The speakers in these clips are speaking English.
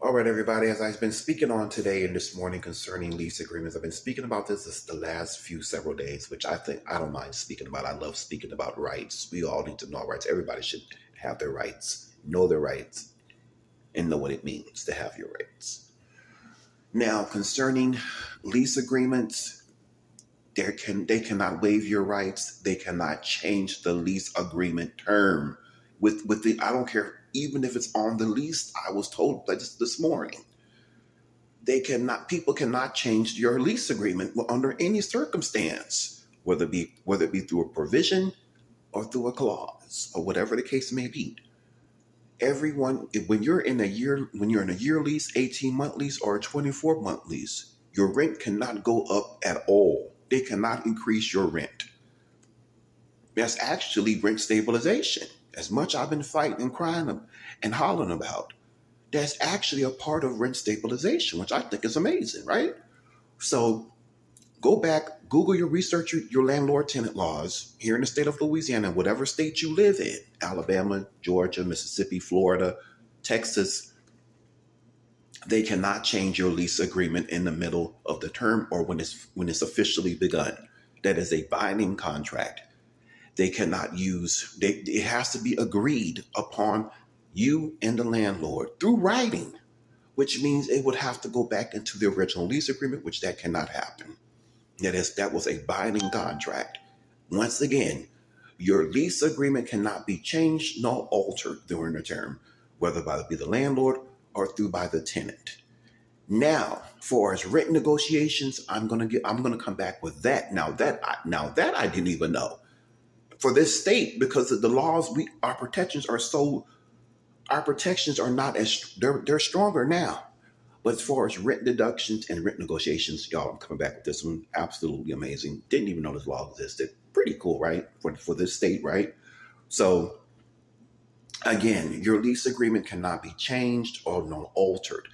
All right, everybody, as I've been speaking on today and this morning concerning lease agreements, I've been speaking about this the last several days, which I think I don't mind speaking about. I love speaking about rights. We all need to know rights. Everybody should have their rights, know their rights, and know what it means to have your rights. Now, concerning lease agreements, they cannot waive your rights. They cannot change the lease agreement term. I don't care, even if it's on the lease. I was told this morning, people cannot change your lease agreement under any circumstance, whether it be through a provision or through a clause or whatever the case may be. When you're in a year lease, 18-month lease, or a 24-month lease, your rent cannot go up at all. They cannot increase your rent. That's actually rent stabilization. As much I've been fighting and crying and hollering about, that's actually a part of rent stabilization, which I think is amazing, right? So go back, Google research your landlord-tenant laws here in the state of Louisiana, whatever state you live in, Alabama, Georgia, Mississippi, Florida, Texas. They cannot change your lease agreement in the middle of the term or when it's officially begun. That is a binding contract. They cannot it has to be agreed upon you and the landlord through writing, which means it would have to go back into the original lease agreement, which that cannot happen. That was a binding contract. Once again, your lease agreement cannot be changed nor altered during the term, whether by the landlord or by the tenant. Now, for as rent negotiations, I'm gonna come back with that. Now that I didn't even know. For this state, because of the laws, our protections are not they're stronger now. But as far as rent deductions and rent negotiations, y'all, I'm coming back with this one. Absolutely amazing. Didn't even know this law existed. Pretty cool, right? For this state, right? So again, your lease agreement cannot be changed or altered.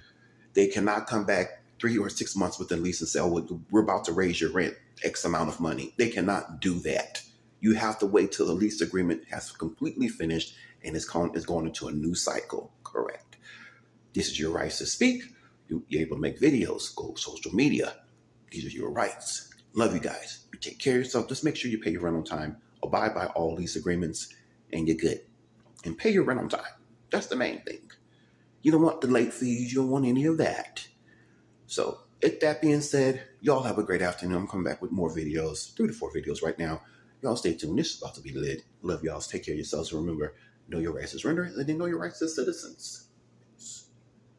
They cannot come back 3 or 6 months within lease and say, oh, we're about to raise your rent X amount of money. They cannot do that. You have to wait till the lease agreement has completely finished and is going into a new cycle. Correct. This is your rights to speak. You're able to make videos, go social media. These are your rights. Love you guys. You take care of yourself. Just make sure you pay your rent on time. Abide by all lease agreements and you're good. And pay your rent on time. That's the main thing. You don't want the late fees. You don't want any of that. So with that being said, y'all have a great afternoon. I'm coming back with more videos, 3 to 4 videos right now. Y'all stay tuned. This is about to be lit. Love y'all. Take care of yourselves. Remember, know your rights as renters and then know your rights as citizens.